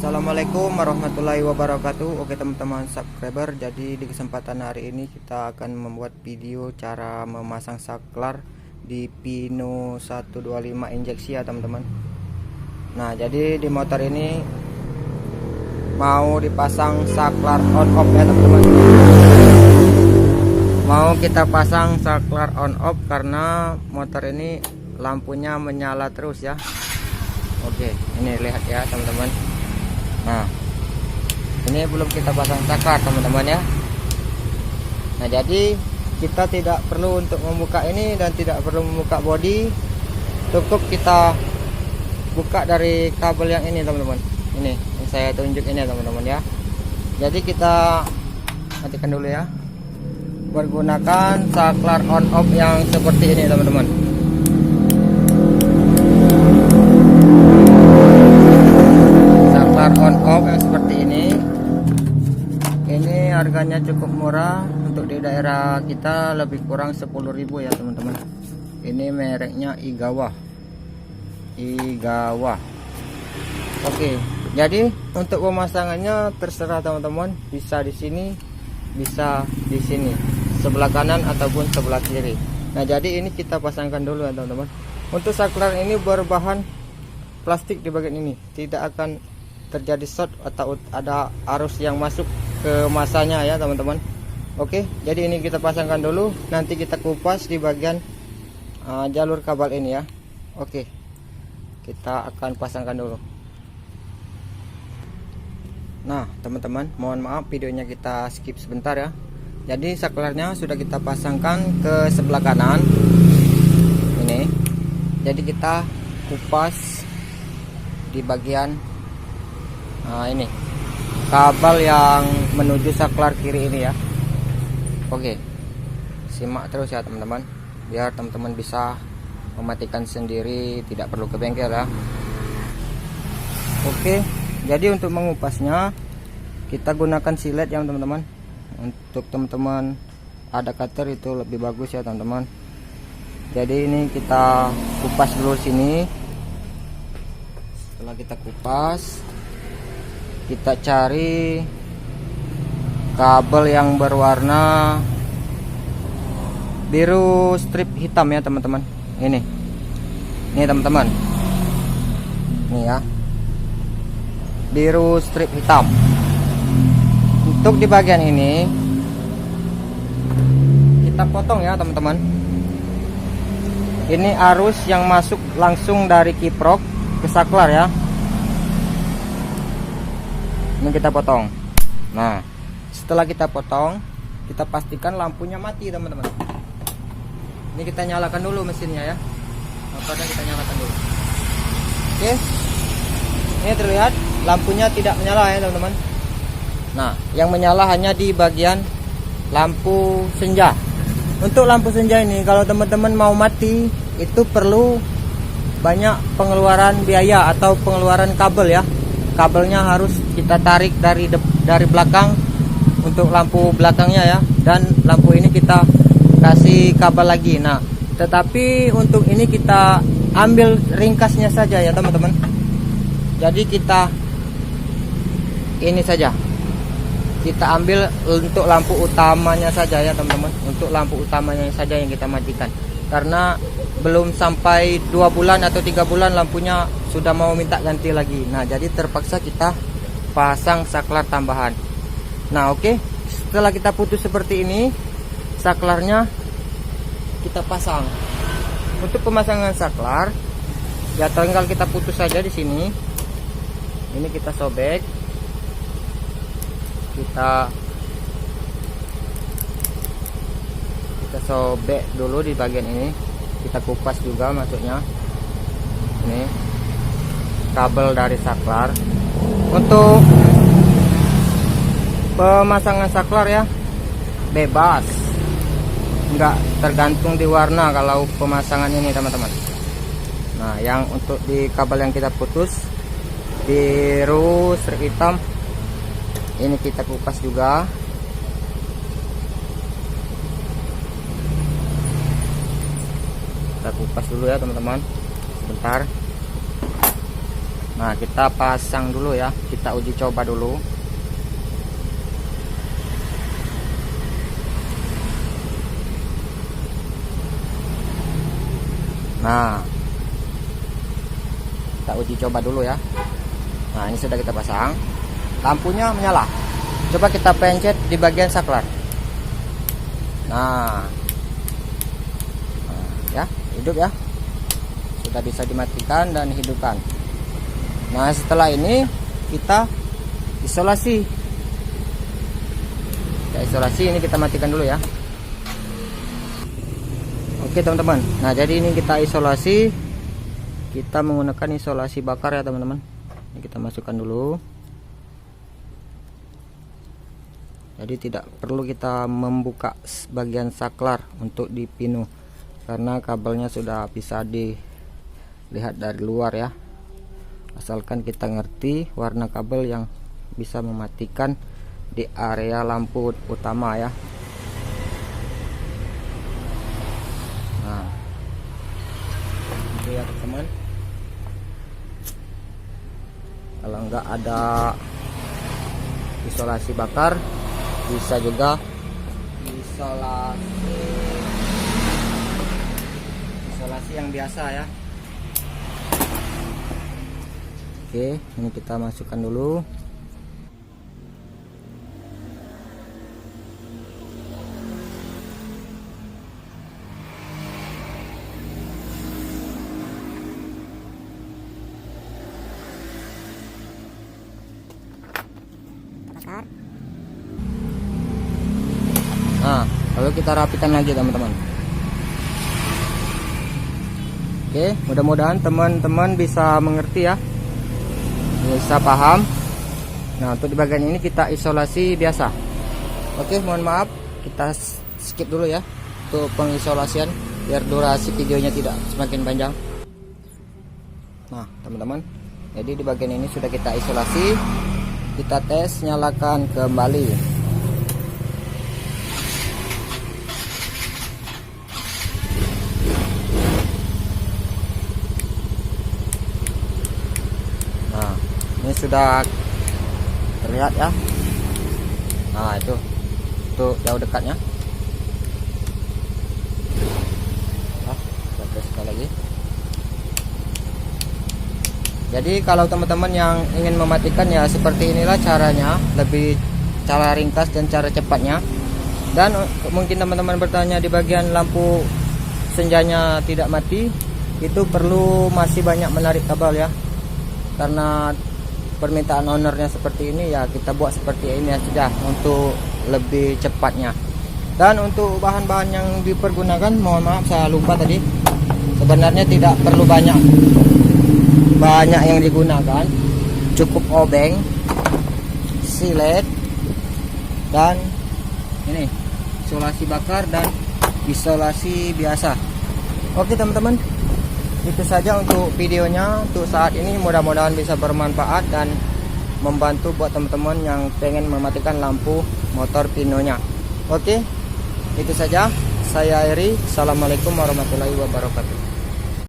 Assalamualaikum warahmatullahi wabarakatuh. Oke teman-teman subscriber, jadi di kesempatan hari ini kita akan membuat video cara memasang saklar di Pino 125 injeksi ya teman-teman. Nah, jadi di motor ini mau dipasang saklar on off ya teman-teman. Mau kita pasang saklar on off karena motor ini lampunya menyala terus ya. Oke, ini lihat ya teman-teman. Nah, ini belum kita pasang saklar teman-teman ya. Nah, jadi kita tidak perlu untuk membuka ini dan tidak perlu membuka bodi. Cukup kita buka dari kabel yang ini teman-teman. Ini yang saya tunjuk ini teman-teman ya. Jadi kita matikan dulu ya. Menggunakan saklar on off yang seperti ini teman-teman. On off yang seperti ini harganya cukup murah. Untuk di daerah kita lebih kurang 10.000 ya teman-teman. Ini mereknya Igawa. Oke, jadi untuk pemasangannya terserah teman-teman, bisa di sini, bisa di sini, sebelah kanan ataupun sebelah kiri. Nah, jadi ini kita pasangkan dulu ya teman-teman. Untuk saklar ini berbahan plastik di bagian ini, tidak akan terjadi short atau ada arus yang masuk ke masanya ya teman-teman. Oke, jadi ini kita pasangkan dulu, nanti kita kupas di bagian jalur kabel ini ya. Oke, kita akan pasangkan dulu. Nah teman-teman, mohon maaf videonya kita skip sebentar ya. Jadi saklarnya sudah kita pasangkan ke sebelah kanan ini, jadi kita kupas di bagian ini kabel yang menuju saklar kiri ini ya. Oke, simak terus ya teman-teman, biar teman-teman bisa mematikan sendiri, tidak perlu ke bengkel ya. Oke, jadi untuk mengupasnya kita gunakan silet ya teman-teman. Untuk teman-teman ada cutter itu lebih bagus ya teman-teman. Jadi ini kita kupas dulu sini. Setelah kita kupas, kita cari kabel yang berwarna biru strip hitam ya teman-teman. Ini teman-teman, ini ya, biru strip hitam. Untuk di bagian ini kita potong ya teman-teman. Ini arus yang masuk langsung dari kiprok ke saklar ya. Ini kita potong. Nah, setelah kita potong, kita pastikan lampunya mati teman-teman. Ini kita nyalakan dulu mesinnya ya. Lampunya kita nyalakan dulu. Oke, ini terlihat lampunya tidak menyala ya teman-teman. Nah, yang menyala hanya di bagian lampu senja. Untuk lampu senja ini, kalau teman-teman mau mati, itu perlu banyak pengeluaran biaya atau pengeluaran kabel ya. Kabelnya harus kita tarik dari belakang untuk lampu belakangnya ya, dan lampu ini kita kasih kabel lagi. Nah, tetapi untuk ini kita ambil ringkasnya saja ya teman-teman. Jadi kita ini saja, kita ambil untuk lampu utamanya saja ya teman-teman. Untuk lampu utamanya saja yang kita matikan, karena belum sampai 2 bulan atau 3 bulan lampunya sudah mau minta ganti lagi. Nah, jadi terpaksa kita pasang saklar tambahan. Nah, oke, setelah kita putus seperti ini, saklarnya kita pasang. Untuk pemasangan saklar ya tinggal kita putus saja di sini. Ini kita sobek, kita sobek dulu di bagian ini. Kita kupas juga masuknya. Ini kabel dari saklar. Untuk pemasangan saklar ya bebas, enggak tergantung di warna kalau pemasangan ini teman-teman. Nah, yang untuk di kabel yang kita putus biru strip hitam, ini kita kupas juga. Kita kupas dulu ya teman-teman, sebentar. Nah, kita pasang dulu ya, kita uji coba dulu. Nah, kita uji coba dulu ya. Nah, ini sudah kita pasang, lampunya menyala. Coba kita pencet di bagian saklar. Nah, ya, hidup ya, sudah bisa dimatikan dan hidupkan. Nah, setelah ini kita isolasi. Ini kita matikan dulu ya. Oke teman-teman, nah jadi ini kita isolasi, kita menggunakan isolasi bakar ya teman-teman. Ini kita masukkan dulu. Jadi tidak perlu kita membuka bagian saklar untuk dipinu, karena kabelnya sudah bisa dilihat dari luar ya. Asalkan kita ngerti warna kabel yang bisa mematikan di area lampu utama ya. Nah, itu ya teman. Kalau enggak ada isolasi bakar, bisa juga isolasi yang biasa ya. Oke, ini kita masukkan dulu. Nah, lalu kita rapikan lagi teman-teman. Oke, mudah-mudahan teman-teman bisa mengerti ya, bisa paham. Nah, untuk di bagian ini kita isolasi biasa. Oke, mohon maaf, kita skip dulu ya untuk pengisolasian biar durasi videonya tidak semakin panjang. Nah teman-teman, jadi di bagian ini sudah kita isolasi. Kita tes, nyalakan kembali. Nah, ini sudah terlihat ya. Nah, itu jauh dekatnya. Nah, kita tes sekali lagi. Jadi kalau teman-teman yang ingin mematikan ya seperti inilah caranya, lebih cara ringkas dan cara cepatnya. Dan mungkin teman-teman bertanya di bagian lampu senjanya tidak mati, itu perlu masih banyak menarik kabel ya. Karena permintaan ownernya seperti ini ya, kita buat seperti ini ya sudah untuk lebih cepatnya. Dan untuk bahan-bahan yang dipergunakan, mohon maaf saya lupa tadi, sebenarnya tidak perlu banyak yang digunakan, cukup obeng, silet, dan ini isolasi bakar dan isolasi biasa. Oke teman-teman, itu saja untuk videonya untuk saat ini. Mudah-mudahan bisa bermanfaat dan membantu buat teman-teman yang pengen mematikan lampu motor pinonya. Oke, itu saja. Saya Eri. Assalamualaikum warahmatullahi wabarakatuh.